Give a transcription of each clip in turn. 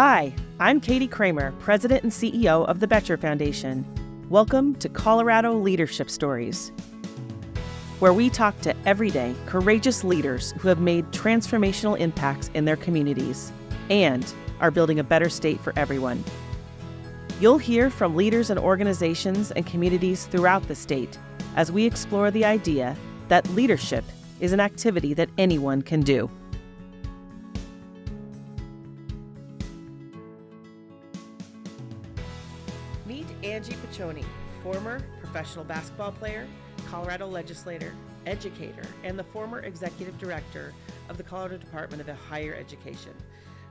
Hi, I'm Katie Kramer, President and CEO of the Boettcher Foundation. Welcome to Colorado Leadership Stories, where we talk to everyday, courageous leaders who have made transformational impacts in their communities and are building a better state for everyone. You'll hear from leaders and organizations and communities throughout the state as we explore the idea that leadership is an activity that anyone can do. Meet Angie Paccione, former professional basketball player, Colorado legislator, educator, and the former executive director of the Colorado Department of Higher Education.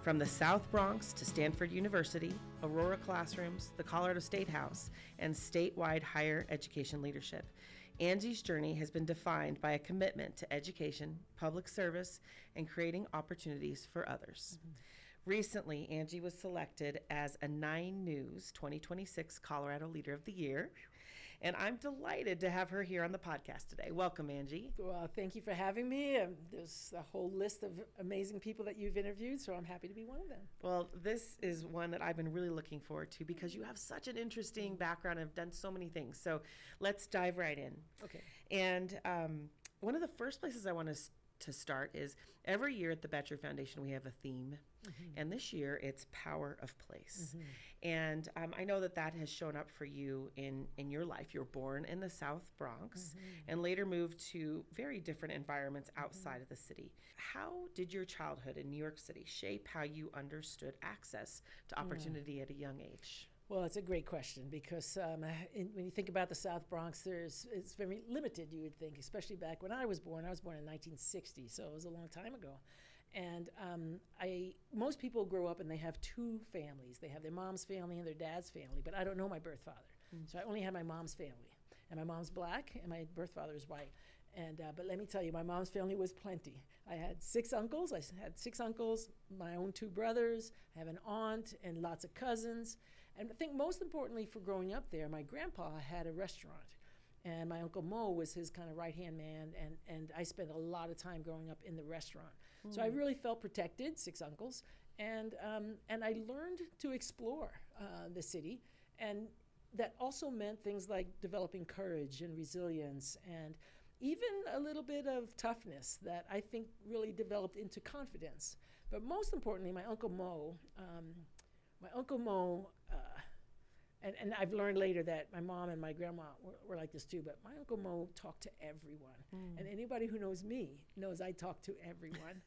From the South Bronx to Stanford University, Aurora Classrooms, the Colorado State House, and statewide higher education leadership, Angie's journey has been defined by a commitment to education, public service, and creating opportunities for others. Recently, Angie was selected as a 9 News 2026 Colorado Leader of the Year, and I'm delighted to have her here on the podcast today. Welcome, Angie. Well, thank you for having me. There's a whole list of amazing people that you've interviewed, so I'm happy to be one of them. Well, this is one that I've been really looking forward to because you have such an interesting background and have done so many things. So let's dive right in. Okay. And one of the first places I want to start is every year at the Boettcher Foundation we have a theme, and this year it's Power of Place. And I know that has shown up for you in your life. You were born in the South Bronx and later moved to very different environments outside of the city. How did your childhood in New York City shape how you understood access to opportunity at a young age? Well, it's a great question because when you think about the South Bronx, it's very limited, you would think, especially back when I was born. I was born in 1960, so it was a long time ago. And most people grow up and they have 2 families. They have their mom's family and their dad's family, but I don't know my birth father. So I only have my mom's family. And my mom's black and my birth father is white. And but let me tell you, my mom's family was plenty. I had 6 uncles. My own 2 brothers. I have an aunt and lots of cousins. And I think most importantly for growing up there, my grandpa had a restaurant. And my Uncle Mo was his kind of right-hand man. And I spent a lot of time growing up in the restaurant. So I really felt protected, 6 uncles. And I learned to explore the city. And that also meant things like developing courage and resilience and even a little bit of toughness that I think really developed into confidence. But most importantly, my Uncle Mo, and I've learned later that my mom and my grandma were like this too, but my Uncle Mo talked to everyone. And anybody who knows me knows I talk to everyone.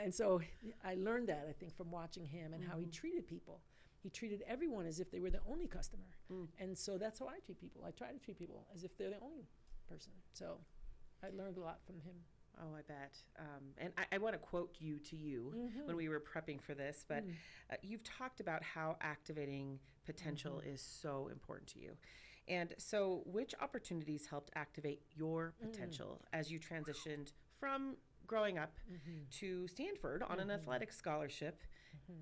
And so I learned that, I think, from watching him and how he treated people. He treated everyone as if they were the only customer. And so that's how I treat people. I try to treat people as if they're the only person. So I learned a lot from him. Oh, I bet. And I want to quote you when we were prepping for this, but you've talked about how activating potential is so important to you. And so which opportunities helped activate your potential as you transitioned from growing up to Stanford on an athletic scholarship?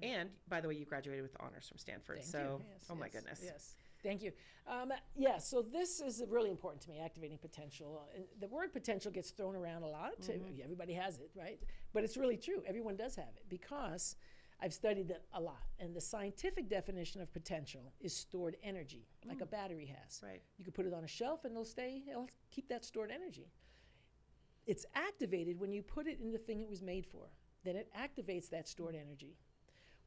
And by the way, you graduated with honors from Stanford. Thank so, you. Yes, my yes, goodness. Yes. Thank you. So this is really important to me, activating potential. The word potential gets thrown around a lot. Everybody has it, right? But it's really true. Everyone does have it because I've studied it a lot. And the scientific definition of potential is stored energy, like a battery has. Right. You can put it on a shelf and it'll keep that stored energy. It's activated when you put it in the thing it was made for. Then it activates that stored energy.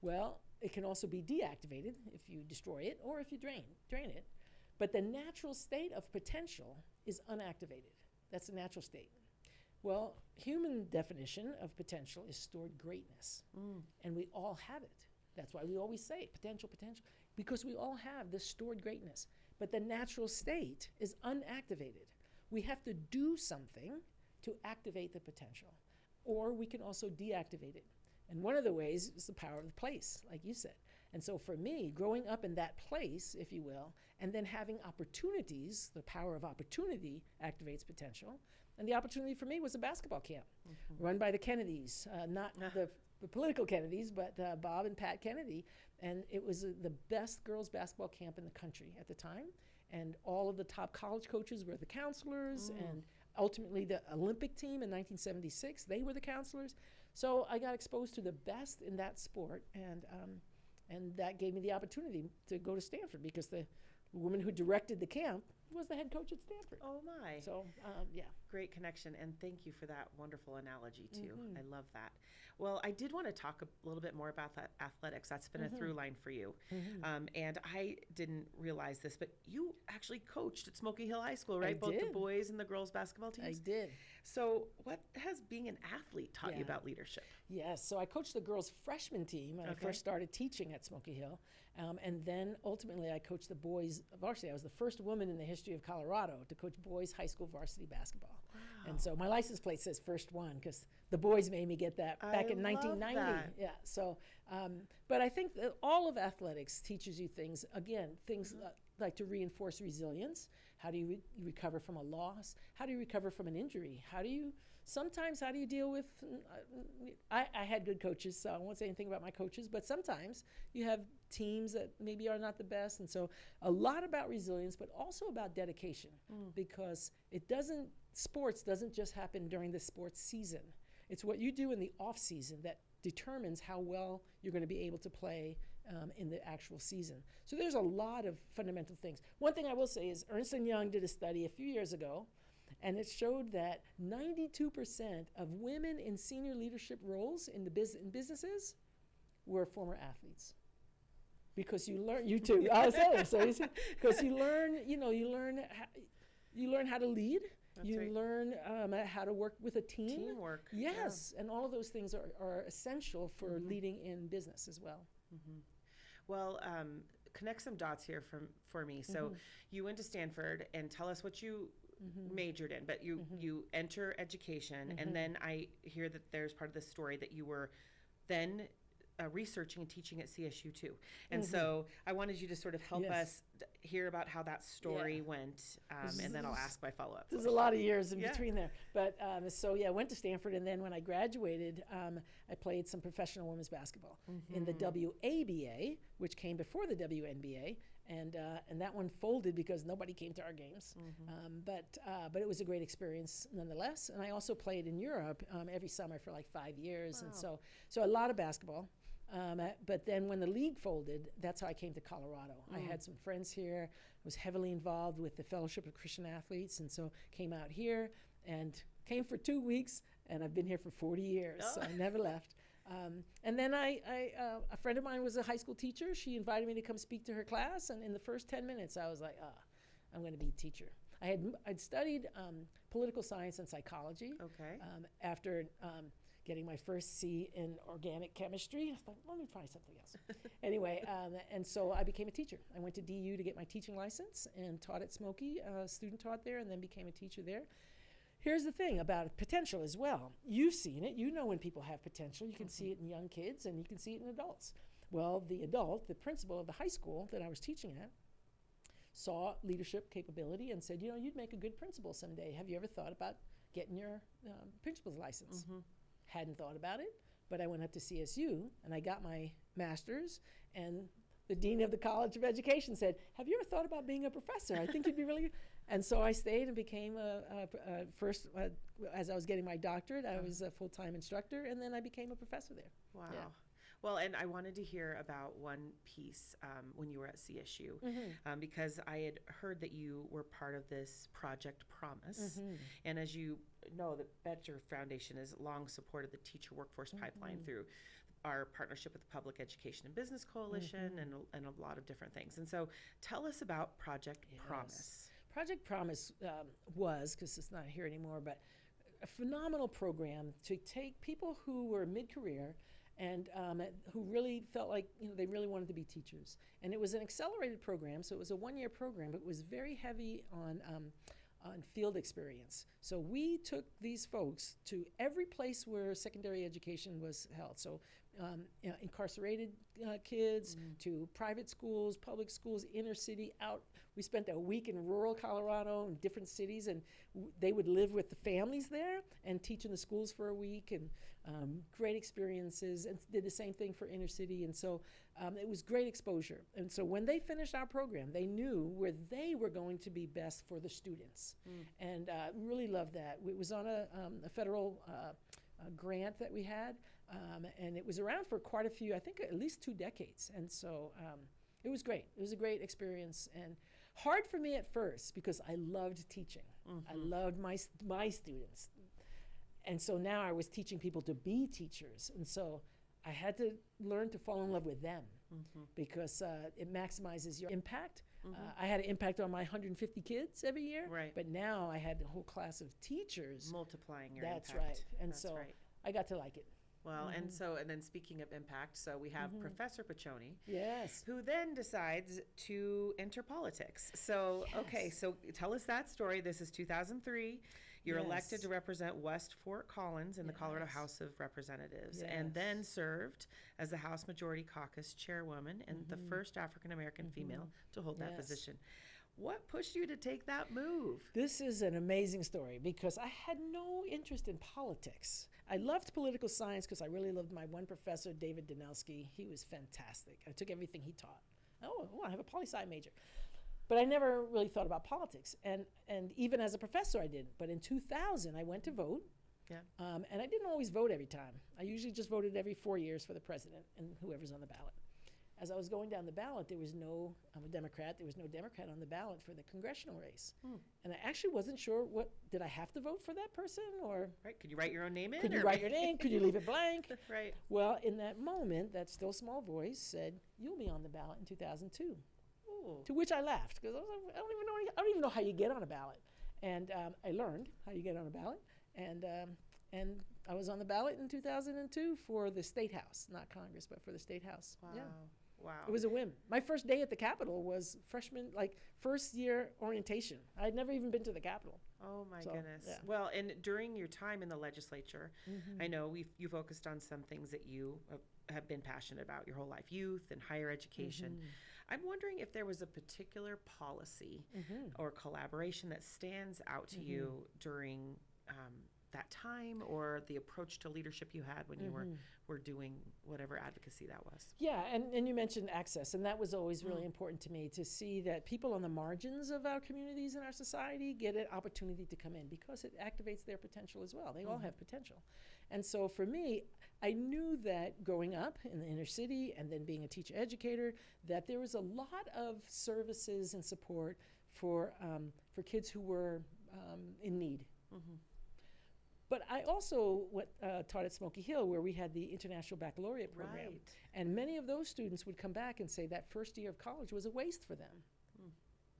Well, it can also be deactivated if you destroy it or if you drain it. But the natural state of potential is unactivated. That's the natural state. Well, human definition of potential is stored greatness. And we all have it. That's why we always say potential, because we all have this stored greatness. But the natural state is unactivated. We have to do something to activate the potential, or we can also deactivate it. And one of the ways is the power of the place, like you said. And so for me, growing up in that place, if you will, and then having opportunities, the power of opportunity activates potential. And the opportunity for me was a basketball camp run by the Kennedys, not the political Kennedys, but Bob and Pat Kennedy. And it was the best girls basketball camp in the country at the time. And all of the top college coaches were the counselors, and ultimately the Olympic team in 1976, they were the counselors. So I got exposed to the best in that sport, and And that gave me the opportunity to go to Stanford because the woman who directed the camp was the head coach at Stanford. Oh my. So, yeah. Great connection, and thank you for that wonderful analogy too. I love that. Well, I did want to talk a little bit more about that athletics. That's been a through line for you. And I didn't realize this, but you actually coached at Smoky Hill High School, right? Both the boys and the girls basketball teams? I did. So what has being an athlete taught you about leadership? Yes, so I coached the girls' freshman team when I first started teaching at Smoky Hill. And then ultimately I coached the boys varsity. I was the first woman in the history of Colorado to coach boys high school varsity basketball. Wow. And so my license plate says first one because the boys made me get that back in 1990. That. Yeah. So, but I think that all of athletics teaches you things, again, things like to reinforce resilience. How do you recover from a loss? How do you recover from an injury? How do you deal with, I had good coaches, so I won't say anything about my coaches, but sometimes you have teams that maybe are not the best. And so a lot about resilience, but also about dedication because sports doesn't just happen during the sports season. It's what you do in the off season that determines how well you're going to be able to play in the actual season. So there's a lot of fundamental things. One thing I will say is Ernst & Young did a study a few years ago, and it showed that 92% of women in senior leadership roles in businesses were former athletes. Because you learn, you too, I'll say it. So because you learn how to lead. That's you right. learn how to work with a team. Teamwork. Yes, and all of those things are essential for leading in business as well. Well, connect some dots here for me. So you went to Stanford, and tell us what you majored in, but you enter education, and then I hear that there's part of the story that you were then researching and teaching at CSU too. And so I wanted you to sort of help us hear about how that story went, and then I'll ask my follow-up. There's a lot of years in between there. But I went to Stanford, and then when I graduated, I played some professional women's basketball in the WABA, which came before the WNBA. And that one folded because nobody came to our games. But it was a great experience nonetheless. And I also played in Europe every summer for like 5 years. Wow. And so a lot of basketball. But then when the league folded, that's how I came to Colorado. I had some friends here, was heavily involved with the Fellowship of Christian Athletes, and so came out here and came for 2 weeks, and I've been here for 40 years, so I never left. And then a friend of mine was a high school teacher. She invited me to come speak to her class, and in the first 10 minutes, I was like, I'm going to be a teacher. I'd studied political science and psychology. Okay. After getting my first C in organic chemistry, I thought, let me try something else. Anyway, and so I became a teacher. I went to DU to get my teaching license and taught at Smoky, student taught there, and then became a teacher there. Here's the thing about potential as well. You've seen it. You know when people have potential. You can see it in young kids, and you can see it in adults. Well, the principal of the high school that I was teaching at, saw leadership capability and said, you'd make a good principal someday. Have you ever thought about getting your principal's license? Hadn't thought about it, but I went up to CSU, and I got my master's, and the dean of the College of Education said, have you ever thought about being a professor? I think you'd be really good. And so I stayed and became first, as I was getting my doctorate, I was a full-time instructor, and then I became a professor there. Wow. Yeah. Well, and I wanted to hear about one piece when you were at CSU, because I had heard that you were part of this Project Promise. And as you know, the Boettcher Foundation has long supported the teacher workforce pipeline through our partnership with the Public Education and Business Coalition and a lot of different things. And so tell us about Project Promise. Project Promise was, because it's not here anymore, but a phenomenal program to take people who were mid-career and who really felt like they really wanted to be teachers. And it was an accelerated program, so it was a one-year program, but it was very heavy on field experience. So we took these folks to every place where secondary education was held. So incarcerated kids to private schools, public schools, inner city, out. We spent a week in rural Colorado in different cities, and they would live with the families there and teach in the schools for a week, and great experiences, and did the same thing for inner city. And so it was great exposure. And so when they finished our program, they knew where they were going to be best for the students. And really loved that. It was on a federal grant that we had, and it was around for quite a few, I think at least 2 decades. And so it was great. It was a great experience, and hard for me at first because I loved teaching. I loved my students. And so now I was teaching people to be teachers. And so I had to learn to fall in love with them because it maximizes your impact. I had an impact on my 150 kids every year, Right. but now I had a whole class of teachers. Multiplying your That's impact. right. And That's so right. I got to like it. Well, and then speaking of impact, so we have Professor Paccione, Yes. who then decides to enter politics. So, okay, Yes. so tell us that story. This is 2003. You're elected Yes. to represent West Fort Collins in the Colorado Yes. House of Representatives, and Yes. then served as the House Majority Caucus chairwoman and the first African American female to hold that Yes. position. What pushed you to take that move? This is an amazing story because I had no interest in politics. I loved political science because I really loved my one professor, David Danelski. He was fantastic. I took everything he taught. Oh, I have a poli-sci major. But I never really thought about politics. And even as a professor, I didn't. But in 2000, I went to vote. Yeah. And I didn't always vote every time. I usually just voted every 4 years for the president and whoever's on the ballot. As I was going down the ballot, I'm a Democrat, there was no Democrat on the ballot for the congressional race. And I actually wasn't sure did I have to vote for that person or Right? Could you write your own name in? could you or- write your name? Could you leave it blank? Right. Well, in that moment, that still small voice said, "You'll be on the ballot in 2002." Ooh. To which I laughed because I was like, I don't even know how you get on a ballot. And I learned how you get on a ballot. And I was on the ballot in 2002 for the State House, not Congress, but for the State House. Wow. Yeah. Wow. It was a whim. My first day at the Capitol was first year orientation. I'd never even been to the Capitol. Oh my So, goodness. yeah. Well, and during your time in the legislature, I know you focused on some things that you have been passionate about your whole life, youth and higher education. I'm wondering if there was a particular policy or collaboration that stands out to you during that time, or the approach to leadership you had when you were doing whatever advocacy that was. Yeah, and you mentioned access, and that was always really important to me, to see that people on the margins of our communities and our society get an opportunity to come in because it activates their potential as well. They all have potential. And so for me, I knew that growing up in the inner city and then being a teacher educator, that there was a lot of services and support for kids who were in need. But I also taught at Smoky Hill, where we had the International Baccalaureate program. Right. And many of those students would come back and say that first year of college was a waste for them.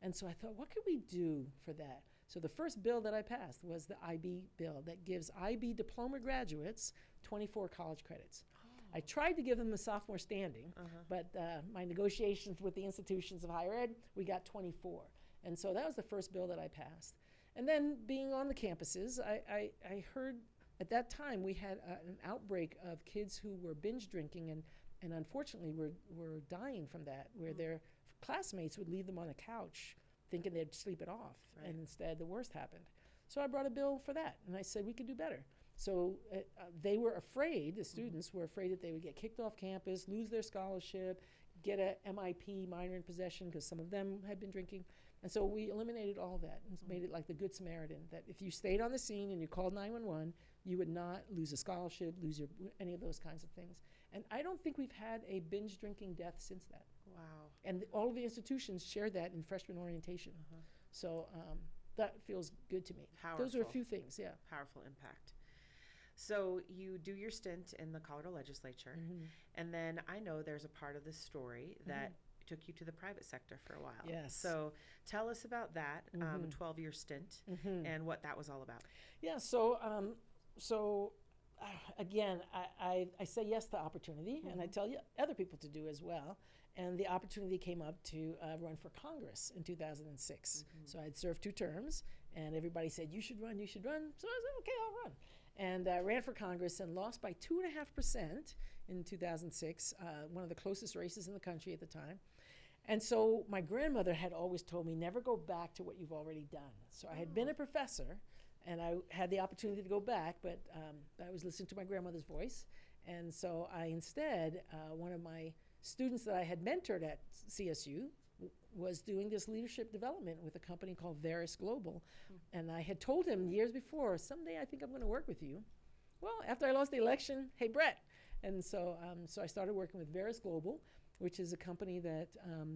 And so I thought, what could we do for that? So the first bill that I passed was the IB bill that gives IB diploma graduates 24 college credits. I tried to give them a sophomore standing, but my negotiations with the institutions of higher ed, we got 24. And so that was the first bill that I passed. And then being on the campuses, I heard at that time we had an outbreak of kids who were binge drinking and unfortunately were dying from that, where their classmates would leave them on a couch thinking they'd sleep it off. Right. And instead the worst happened. So I brought a bill for that, and I said we could do better. So they were afraid, the students were afraid that they would get kicked off campus, lose their scholarship, get a MIP, minor in possession, because some of them had been drinking. And so we eliminated all that and made it like the Good Samaritan, that if you stayed on the scene and you called 911, you would not lose a scholarship, lose any of those kinds of things. And I don't think we've had a binge drinking death since that. Wow. And all of the institutions share that in freshman orientation. So that feels good to me. Those are a Powerful. few things, yeah. Powerful impact. So you do your stint in the Colorado legislature, and then I know there's a part of the story that took you to the private sector for a while. Yes. So tell us about that 12-year stint and what that was all about. Yeah, so again, I say yes to opportunity, and I tell you other people to do as well. And the opportunity came up to run for Congress in 2006. So I'd served 2 terms, and everybody said, you should run, you should run. So I said, okay, I'll run. And I ran for Congress and lost by 2.5% in 2006, one of the closest races in the country at the time. And so my grandmother had always told me, never go back to what you've already done. So I had been a professor, and I had the opportunity to go back, but I was listening to my grandmother's voice. And so I instead, one of my students that I had mentored at CSU was doing this leadership development with a company called Veris Global. And I had told him years before, someday I think I'm going to work with you. well, after I lost the election, hey, Brett. And so, so I started working with Veris Global, which is a company that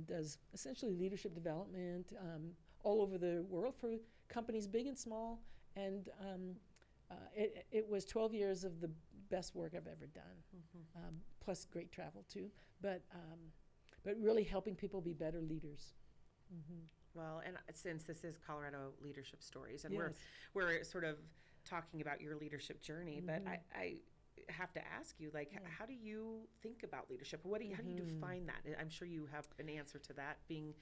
does essentially leadership development all over the world for companies big and small. And it was 12 years of the best work I've ever done, plus great travel too. But really helping people be better leaders. Well, and since this is Colorado Leadership Stories, and Yes. we're sort of talking about your leadership journey, but I have to ask you, like, how do you think about leadership? How do you define that? I'm sure you have an answer to that, being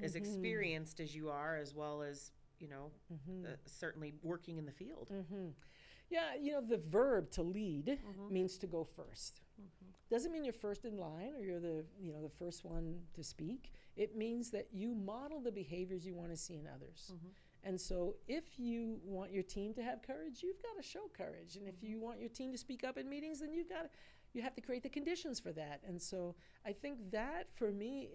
as experienced as you are, as well as, you know, certainly working in the field. Yeah, you know, the verb to lead means to go first. Doesn't mean you're first in line or you're the first one to speak. It means that you model the behaviors you want to see in others. And so if you want your team to have courage, you've got to show courage. And if you want your team to speak up in meetings, then you have to create the conditions for that. And so I think that for me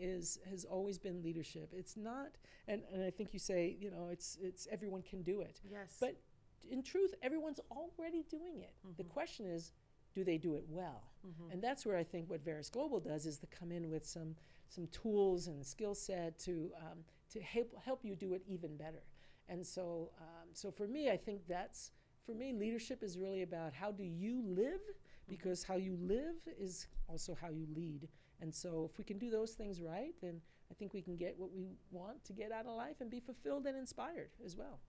has always been leadership. It's not, and I think you say, you know, it's everyone can do it. Yes. But in truth, everyone's already doing it. The question is, do they do it well? And that's where I think what Veris Global does is to come in with some tools and skill set to help you do it even better. And so so for me, I think leadership is really about how do you live, because how you live is also how you lead. And so if we can do those things right, then I think we can get what we want to get out of life and be fulfilled and inspired as well.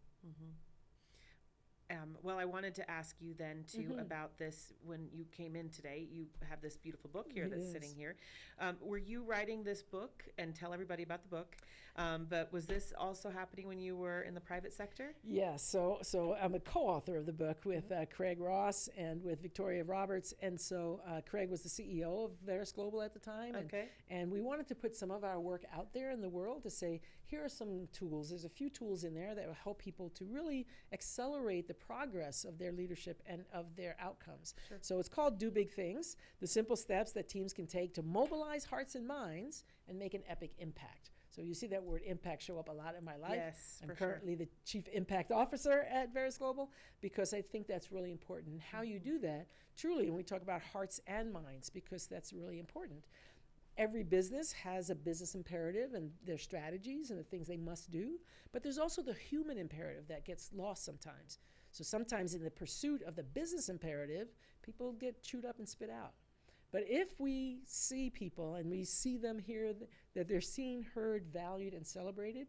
Well, I wanted to ask you then too about this. When you came in today, you have this beautiful book here that's sitting here. Were you writing this book, and tell everybody about the book, but was this also happening when you were in the private sector? Yeah, so I'm a co-author of the book with Craig Ross and with Victoria Roberts, and so Craig was the CEO of Veris Global at the time, and we wanted to put some of our work out there in the world to say, here are some tools. There's a few tools in there that will help people to really accelerate the progress of their leadership and of their outcomes. So it's called Do Big Things, the simple steps that teams can take to mobilize hearts and minds and make an epic impact. So you see that word impact show up a lot in my life. Yes, I'm currently the Chief Impact Officer at Veris Global, because I think that's really important. And how you do that, truly, when we talk about hearts and minds, because that's really important. Every business has a business imperative and their strategies and the things they must do, but there's also the human imperative that gets lost sometimes. So sometimes in the pursuit of the business imperative, people get chewed up and spit out. But if we see people and we see them here, that they're seen, heard, valued, and celebrated,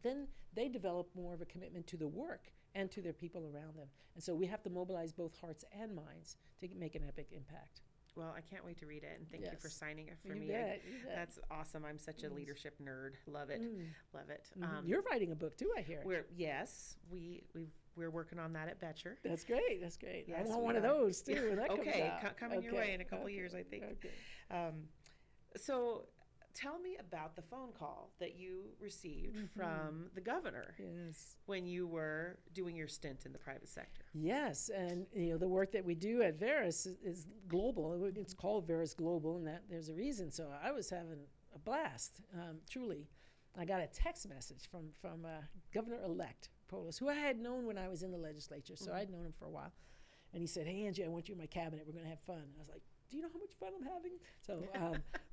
then they develop more of a commitment to the work and to their people around them. And so we have to mobilize both hearts and minds to make an epic impact. Well, I can't wait to read it, and thank you for signing it for You me. bet. That's awesome. I'm such a leadership nerd. Love it. Love it. You're writing a book too, I hear. We're working on that at Boettcher. That's great. That's great. Yes, I want we one of are. those too when that comes Okay, out. coming your way in a couple years, I think. Okay. So tell me about the phone call that you received from the governor Yes. when you were doing your stint in the private sector. Yes, and you know the work that we do at Veris is global. It's called Veris Global, and that there's a reason. So I was having a blast, truly. I got a text message from Governor-elect Polis, who I had known when I was in the legislature, so I'd known him for a while. And he said, "Hey, Angie, I want you in my cabinet. We're going to have fun." I was like, "Do you know how much fun I'm having?" So,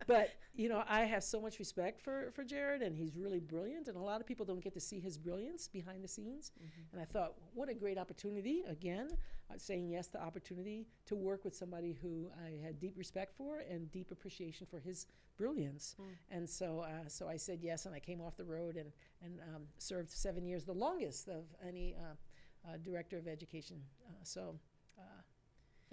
but you know, I have so much respect for Jared, and he's really brilliant. And a lot of people don't get to see his brilliance behind the scenes. And I thought, what a great opportunity! Again, saying yes to opportunity to work with somebody who I had deep respect for and deep appreciation for his brilliance. And so, so I said yes, and I came off the road and served 7 years, the longest of any director of education.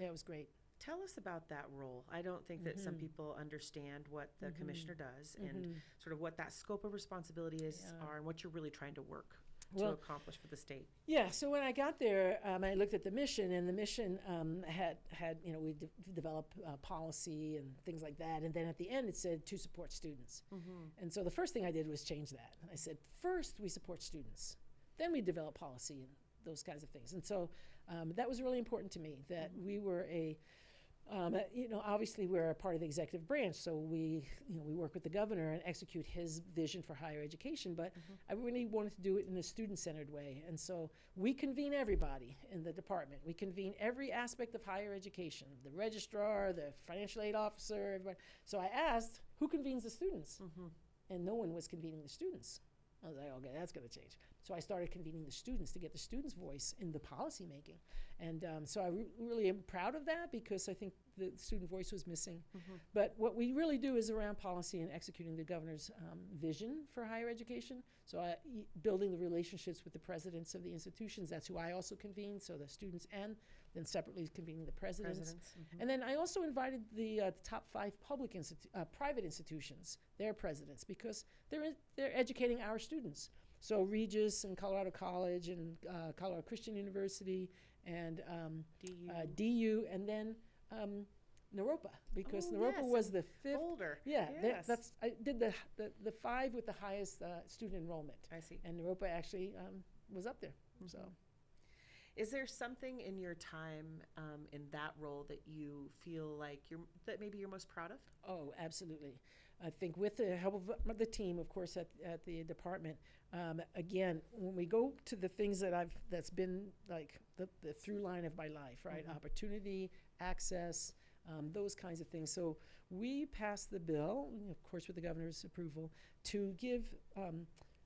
Yeah, it was great. Tell us about that role. I don't think that some people understand what the commissioner does and sort of what that scope of responsibility are and what you're really trying to work to accomplish for the state. Yeah, so when I got there, I looked at the mission, and the mission had you know, we developed policy and things like that, and then at the end it said to support students. And so the first thing I did was change that. I said, first we support students, then we develop policy and those kinds of things. And so that was really important to me, that we were Obviously we're a part of the executive branch, so we work with the governor and execute his vision for higher education, but I really wanted to do it in a student-centered way. And so we convene everybody in the department. We convene every aspect of higher education, the registrar, the financial aid officer, everybody. So I asked, who convenes the students? And no one was convening the students. I was like, okay, that's going to change. So I started convening the students to get the students' voice in the policy making. And so I really am proud of that, because I think the student voice was missing. But what we really do is around policy and executing the governor's vision for higher education. So building the relationships with the presidents of the institutions, that's who I also convene, so the students, and then separately convening the presidents. And then I also invited the top 5 private institutions, their presidents, because they're educating our students. So Regis and Colorado College and Colorado Christian University and DU, and then Naropa, because Naropa was the 5th. Boulder. Yeah, Yes. I did the 5 with the highest student enrollment. I see. And Naropa actually was up there. So, Is there something in your time in that role that you feel like that maybe you're most proud of? oh, absolutely. I think with the help of the team, of course, at the department, again, when we go to the things that's been like the through line of my life, right? Opportunity, access, those kinds of things. So we passed the bill, of course, with the governor's approval, to give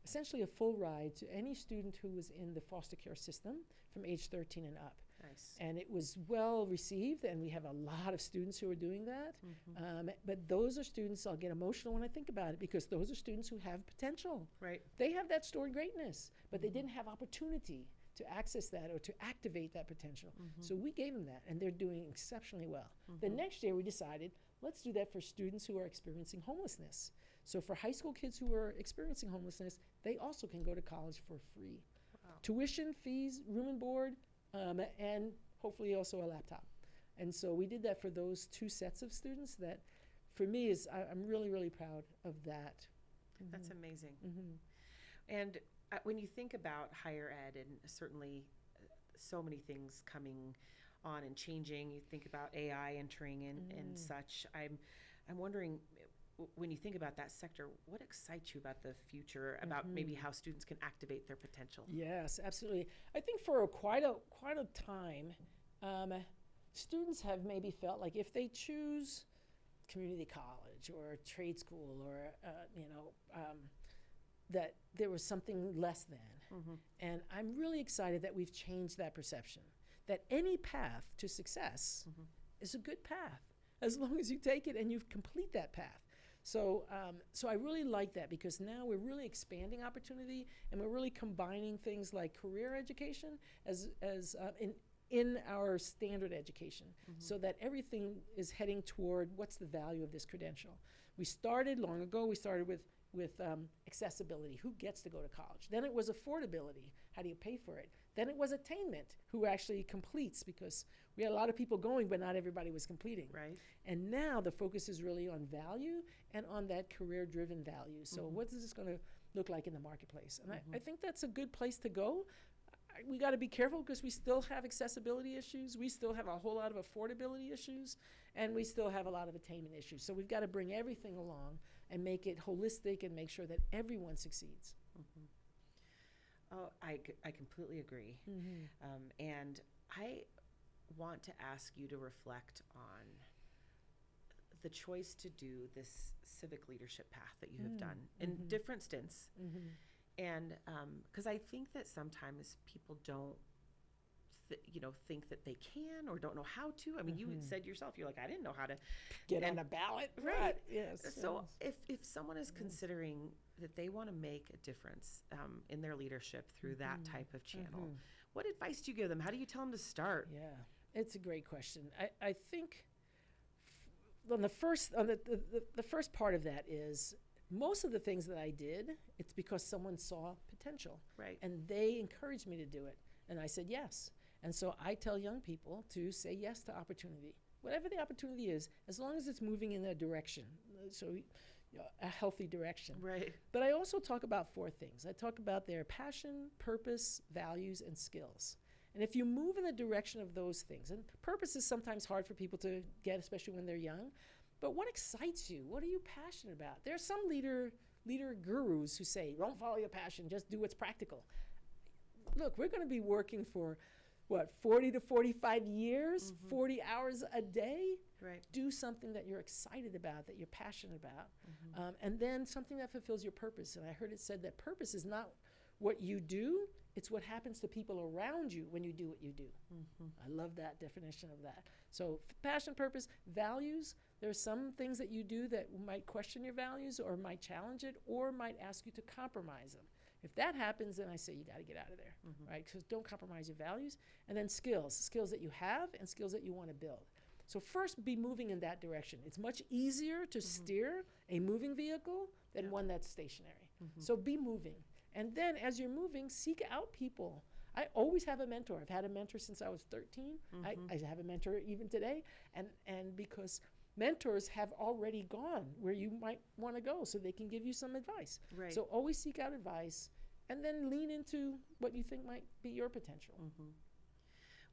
essentially a full ride to any student who was in the foster care system from age 13 and up. Nice. And it was well received, and we have a lot of students who are doing that. But those are students, I'll get emotional when I think about it, because those are students who have potential. Right. They have that stored greatness, but they didn't have opportunity to access that or to activate that potential. So we gave them that, and they're doing exceptionally well. The next year we decided, let's do that for students who are experiencing homelessness. So for high school kids who are experiencing homelessness, they also can go to college for free. Wow. Tuition, fees, room and board, and hopefully also a laptop. And so we did that for those 2 sets of students. That, for me, I'm really, really proud of that. That's amazing. And when you think about higher ed, and certainly so many things coming on and changing, you think about AI entering in and such. I'm wondering, when you think about that sector, what excites you about the future, about maybe how students can activate their potential? Yes, absolutely. I think for quite a time, students have maybe felt like if they choose community college or trade school or that there was something less than. And I'm really excited that we've changed that perception, that any path to success is a good path, as long as you take it and you complete that path. So I really like that, because now we're really expanding opportunity, and we're really combining things like career education as in our standard education, so that everything is heading toward what's the value of this credential. We started long ago. We started with accessibility, who gets to go to college. Then it was affordability, how do you pay for it? Then it was attainment, who actually completes, because we had a lot of people going, but not everybody was completing. Right. And now the focus is really on value and on that career-driven value. So what is this going to look like in the marketplace? And I think that's a good place to go. We got to be careful, because we still have accessibility issues. We still have a whole lot of affordability issues, and we still have a lot of attainment issues. So we've got to bring everything along and make it holistic and make sure that everyone succeeds. Oh, I completely agree. And I want to ask you to reflect on the choice to do this civic leadership path that you have done in different stints. And because I think that sometimes people don't think that they can or don't know how to. I mean, you said yourself, you're like, I didn't know how to Get on a ballot. Right. Yes. So if someone is considering that they want to make a difference in their leadership through that type of channel, what advice do you give them? How do you tell them to start? Yeah, it's a great question. I think on the first part of that is, most of the things that I did, it's because someone saw potential. Right. And they encouraged me to do it. And I said yes. And so I tell young people to say yes to opportunity. Whatever the opportunity is, as long as it's moving in a direction, so a healthy direction. Right. But I also talk about 4 things. I talk about their passion, purpose, values, and skills. And if you move in the direction of those things, and purpose is sometimes hard for people to get, especially when they're young, but what excites you? What are you passionate about? There are some leader gurus who say, don't follow your passion, just do what's practical. Look, we're going to be working for, 40 to 45 years, 40 hours a day? Right. Do something that you're excited about, that you're passionate about, and then something that fulfills your purpose. And I heard it said that purpose is not what you do, it's what happens to people around you when you do what you do. I love that definition of that. So passion, purpose, values, there are some things that you do that might question your values or might challenge it or might ask you to compromise them. If that happens, then I say you got to get out of there, right? Because don't compromise your values. And then skills that you have and skills that you want to build. So first, be moving in that direction. It's much easier to steer a moving vehicle than one that's stationary. So be moving. And then as you're moving, seek out people. I always have a mentor. I've had a mentor since I was 13. I have a mentor even today. And because mentors have already gone where you might want to go, so they can give you some advice. Right. So always seek out advice and then lean into what you think might be your potential.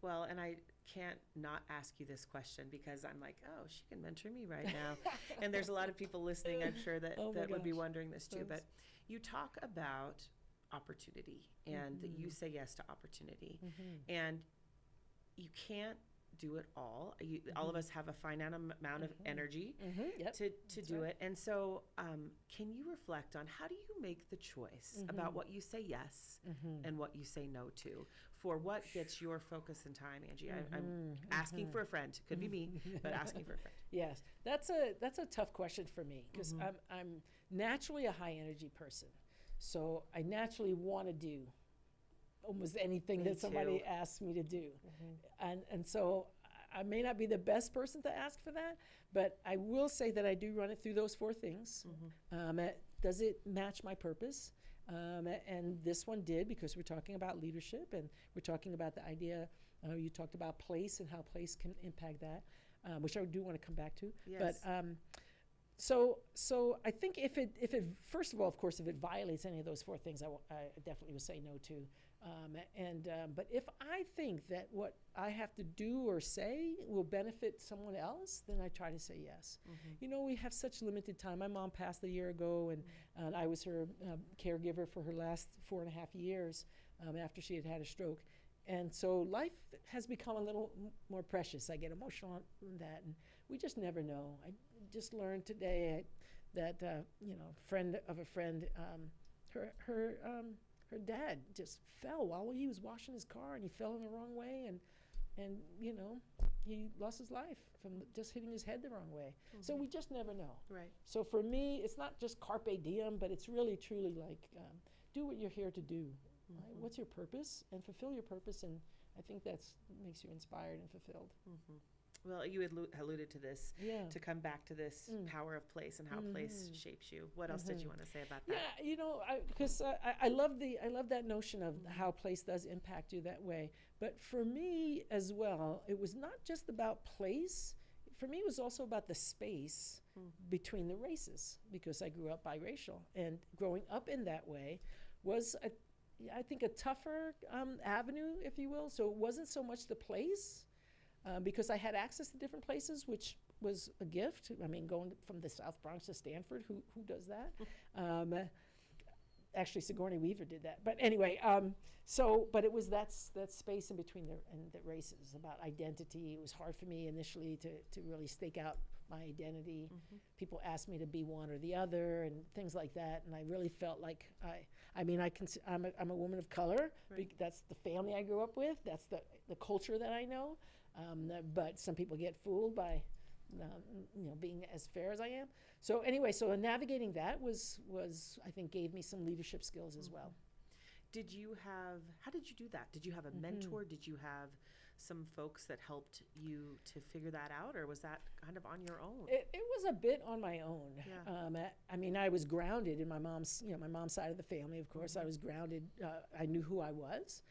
Well, and I can't not ask you this question because I'm like, oh, she can mentor me right now. And there's a lot of people listening, I'm sure, that would be wondering this too. Thanks. But you talk about opportunity and that you say yes to opportunity. And you can't do it all. All of us have a finite amount of energy to do it. And so can you reflect on how do you make the choice about what you say yes and what you say no to for what gets your focus and time, Angie? I'm asking for a friend. Could be me, but asking for a friend. Yes, that's a tough question for me because I'm naturally a high energy person. So I naturally want to do almost anything that somebody asks me to do. And so I may not be the best person to ask for that, but I will say that I do run it through those 4 things. Does it match my purpose? And this one did, because we're talking about leadership and we're talking about the idea, you talked about place and how place can impact that, which I do want to come back to. Yes. But so I think if it first of all, of course, if it violates any of those 4 things, I definitely would say no to. But if I think that what I have to do or say will benefit someone else, then I try to say yes. You know, we have such limited time. My mom passed a year ago, and I was her caregiver for her last 4.5 years after she had had a stroke. And so life has become a little more precious. I get emotional on that, and we just never know. I just learned today that friend of a friend, her dad just fell while he was washing his car, and he fell in the wrong way, and he lost his life from just hitting his head the wrong way. So we just never know. Right. So for me, it's not just carpe diem, but it's really truly like do what you're here to do. Right? What's your purpose? And fulfill your purpose, and I think that's makes you inspired and fulfilled. Well, you had alluded to this, Yeah. to come back to this power of place and how place shapes you. What else did you want to say about that? Yeah, because I love that notion of how place does impact you that way. But for me as well, it was not just about place. For me, it was also about the space between the races, because I grew up biracial, and growing up in that way was I think a tougher avenue, if you will. So it wasn't so much the place. Because I had access to different places, which was a gift. I mean, going from the South Bronx to Stanford, who does that? Actually, Sigourney Weaver did that. But anyway, but it was that space in between the races, about identity. It was hard for me initially to really stake out my identity. People asked me to be one or the other and things like that, and I really felt like I'm a woman of color. Right. That's the family I grew up with. That's the culture that I know. But some people get fooled by, being as fair as I am. So anyway, navigating that was I think gave me some leadership skills as well. How did you do that? Did you have a mentor? Did you have some folks that helped you to figure that out, or was that kind of on your own? It was a bit on my own. Yeah. I was grounded in my mom's side of the family, of course. I was grounded. I knew who I was.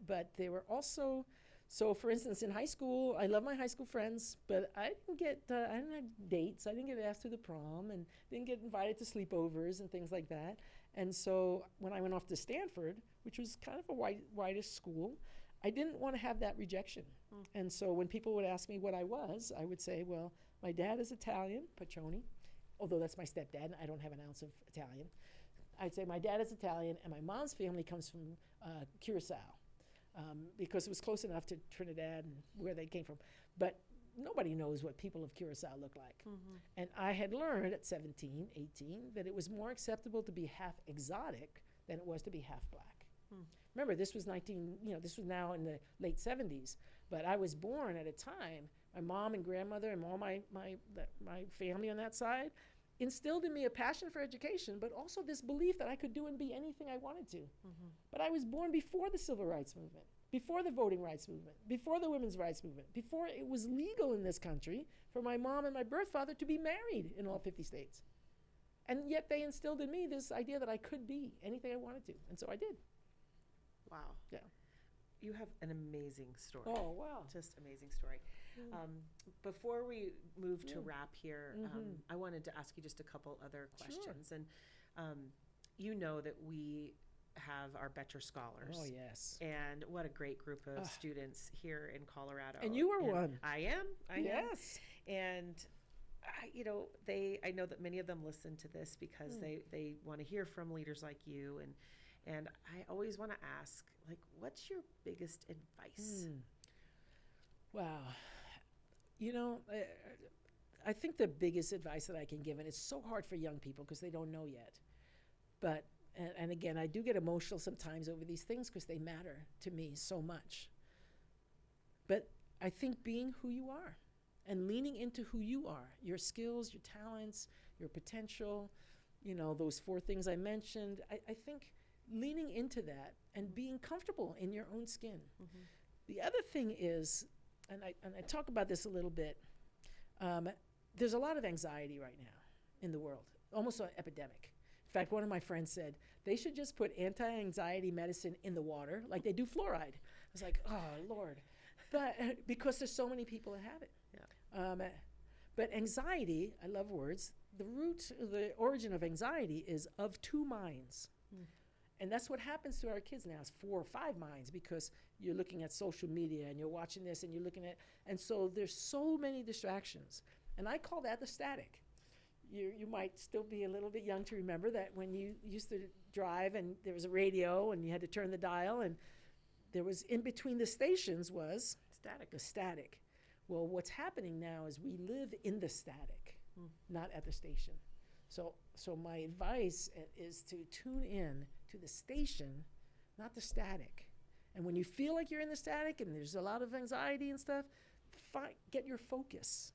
But they were also, so for instance, in high school, I love my high school friends, but I didn't have dates. I didn't get asked to the prom and didn't get invited to sleepovers and things like that. And so when I went off to Stanford, which was kind of a whitish school, I didn't want to have that rejection. And so when people would ask me what I was, I would say, well, my dad is Italian, Paccione, although that's my stepdad, and I don't have an ounce of Italian. I'd say my dad is Italian, and my mom's family comes from Curacao, because it was close enough to Trinidad and where they came from. But nobody knows what people of Curacao look like. And I had learned at 17, 18, that it was more acceptable to be half exotic than it was to be half black. Remember, this was this was now in the late 70s, but I was born at a time, my mom and grandmother and all my family on that side instilled in me a passion for education, but also this belief that I could do and be anything I wanted to. But I was born before the civil rights movement, before the voting rights movement, before the women's rights movement, before it was legal in this country for my mom and my birth father to be married in all 50 states. And yet they instilled in me this idea that I could be anything I wanted to, and so I did. Wow. Yeah. You have an amazing story. Oh, wow. Just amazing story. Before we move to wrap here, I wanted to ask you just a couple other questions. And you know that we have our Boettcher Scholars. Oh, yes. And what a great group of students here in Colorado. And you were one. I am. Yes. And I know that many of them listen to this because they want to hear from leaders like you, and I always want to ask, like, what's your biggest advice? Wow. I think the biggest advice that I can give, and it's so hard for young people because they don't know yet, but, and again, I do get emotional sometimes over these things because they matter to me so much. But I think being who you are and leaning into who you are, your skills, your talents, your potential, those 4 things I mentioned, I think leaning into that and being comfortable in your own skin. The other thing is, and I talk about this a little bit, there's a lot of anxiety right now in the world, almost an epidemic. In fact, one of my friends said they should just put anti-anxiety medicine in the water like they do fluoride. I was like, oh, Lord. But because there's so many people that have it. Yeah. But anxiety, I love words, the origin of anxiety is of 2 minds. And that's what happens to our kids now, is 4 or 5 minds, because you're looking at social media and you're watching this and you're looking at, and so there's so many distractions. And I call that the static. You might still be a little bit young to remember that when you used to drive and there was a radio and you had to turn the dial, and there was in between the stations was the static. Well, what's happening now is we live in the static, not at the station. So my advice is to tune in to the station, not the static. And when you feel like you're in the static and there's a lot of anxiety and stuff, get your focus.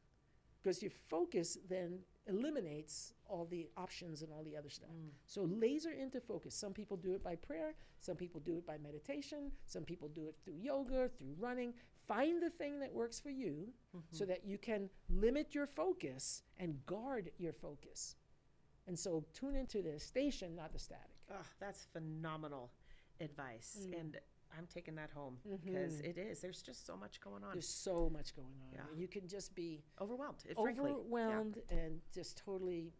Because your focus then eliminates all the options and all the other stuff. So laser into focus. Some people do it by prayer. Some people do it by meditation. Some people do it through yoga, through running. Find the thing that works for you so that you can limit your focus and guard your focus. And so tune into the station, not the static. Oh, that's phenomenal advice. And I'm taking that home because there's just so much going on. There's so much going on. Yeah. And you can just be overwhelmed, and just totally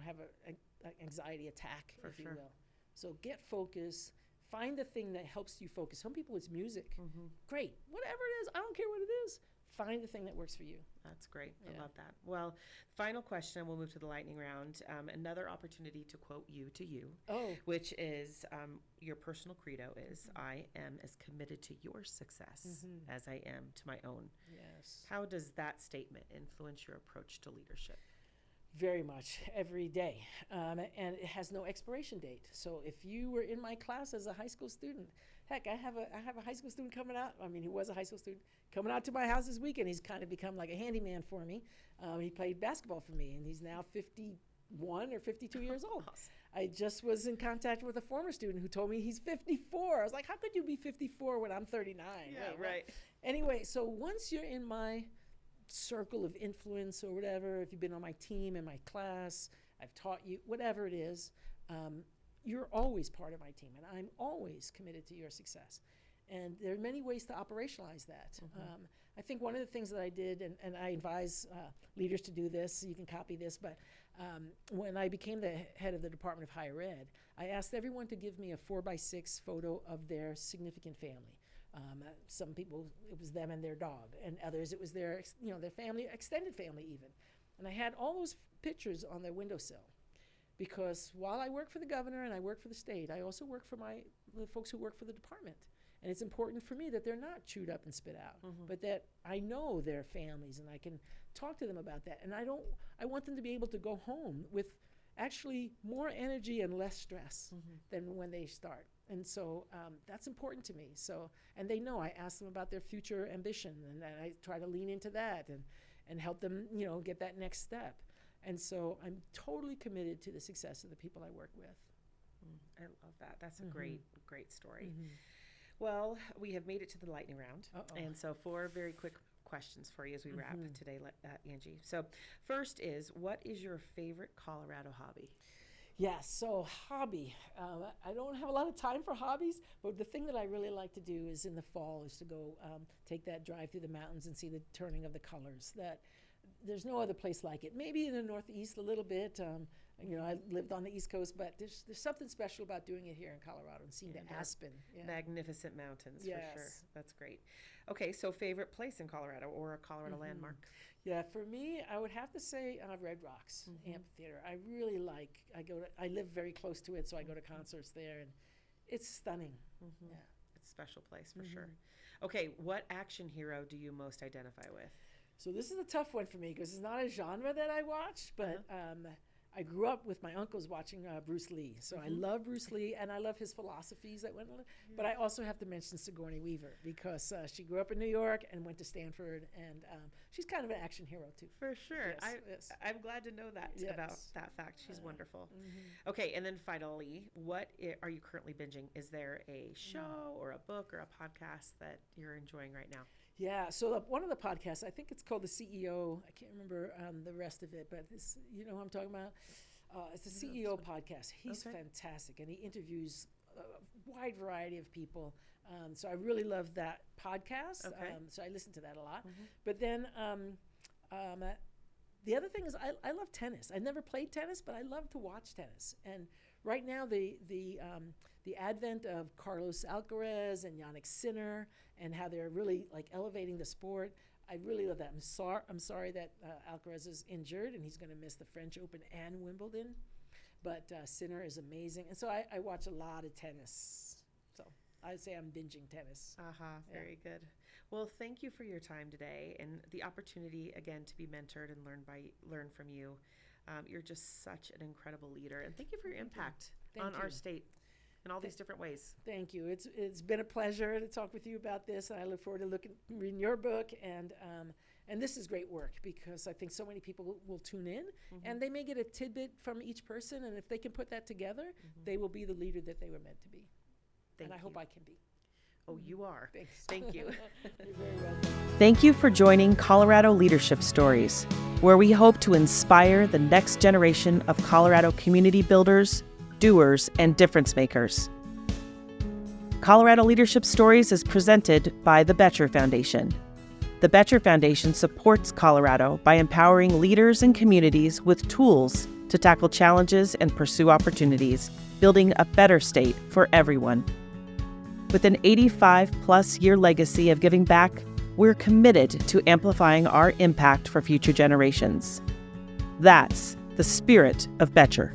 have an anxiety attack, if you will. So get focused. Find the thing that helps you focus. Some people it's music. Great. Whatever it is, I don't care what it is. Find the thing that works for you. That's great. I love that. Well, final question, we'll move to the lightning round. Another opportunity to quote you to you, which is your personal credo is, I am as committed to your success as I am to my own. Yes. How does that statement influence your approach to leadership? Very much, every day. And it has no expiration date. So if you were in my class as a high school student, heck, I have a high school student coming out. I mean, he was a high school student coming out to my house this weekend. He's kind of become like a handyman for me. He played basketball for me, and he's now 51 or 52 years old. Awesome. I just was in contact with a former student who told me he's 54. I was like, how could you be 54 when I'm 39? Yeah, right. Anyway, so once you're in my circle of influence or whatever, if you've been on my team, in my class, I've taught you, whatever it is, you're always part of my team, and I'm always committed to your success. And there are many ways to operationalize that. I think one of the things that I did, and I advise leaders to do this, you can copy this, but when I became the head of the Department of Higher Ed, I asked everyone to give me a 4x6 photo of their significant family. Some people, it was them and their dog, and others, it was their, their family, extended family even. And I had all those pictures on their windowsill, because while I work for the governor and I work for the state, I also work for the folks who work for the department. And it's important for me that they're not chewed up and spit out, but that I know their families and I can talk to them about that. And I want them to be able to go home with actually more energy and less stress than when they start. And so that's important to me. So, and they know I ask them about their future ambition, and I try to lean into that and help them, get that next step. And so I'm totally committed to the success of the people I work with. I love that. That's a great story. Well, we have made it to the lightning round. And so 4 very quick questions for you as we wrap today, Angie. So first is, what is your favorite Colorado hobby? Yes, so hobby. I don't have a lot of time for hobbies, but the thing that I really like to do is in the fall is to go take that drive through the mountains and see the turning of the colors. There's no other place like it. Maybe in the Northeast a little bit. I lived on the East Coast, but there's something special about doing it here in Colorado and seeing the aspen. Magnificent mountains, for sure. That's great. Okay, so favorite place in Colorado or a Colorado landmark? Yeah, for me, I would have to say Red Rocks Amphitheater. I really I live very close to it, so I go to concerts there, and it's stunning. Yeah. It's a special place, for sure. Okay, what action hero do you most identify with? So this is a tough one for me because it's not a genre that I watch, but I grew up with my uncles watching Bruce Lee. So I love Bruce Lee, and I love his philosophies that went on. But I also have to mention Sigourney Weaver because she grew up in New York and went to Stanford, and she's kind of an action hero, too. For sure. Yes. I'm glad to know that about that fact. She's wonderful. Okay, and then finally, what are you currently binging? Is there a show or a book or a podcast that you're enjoying right now? Yeah, so one of the podcasts, I think it's called The CEO. I can't remember the rest of it, but this, you know who I'm talking about? It's the CEO podcast. He's fantastic, and he interviews a wide variety of people. So I really love that podcast. So I listen to that a lot. But then the other thing is I love tennis. I never played tennis, but I love to watch tennis. And right now, the advent of Carlos Alcaraz and Jannik Sinner and how they're really elevating the sport, I really love that. I'm sorry that Alcaraz is injured and he's going to miss the French Open and Wimbledon, but Sinner is amazing. And so I watch a lot of tennis. So I'd say I'm binging tennis. Very good. Well, thank you for your time today and the opportunity again to be mentored and learn from you. You're just such an incredible leader, and thank you for your impact on our state in all these different ways. Thank you. It's been a pleasure to talk with you about this, and I look forward to reading your book. And this is great work because I think so many people will tune in, and they may get a tidbit from each person, and if they can put that together, they will be the leader that they were meant to be. I hope I can be. Oh, you are. Thanks. Thank you. You're very welcome. Thank you for joining Colorado Leadership Stories, where we hope to inspire the next generation of Colorado community builders, doers, and difference makers. Colorado Leadership Stories is presented by the Boettcher Foundation. The Boettcher Foundation supports Colorado by empowering leaders and communities with tools to tackle challenges and pursue opportunities, building a better state for everyone. With an 85-plus year legacy of giving back, we're committed to amplifying our impact for future generations. That's the spirit of Boettcher.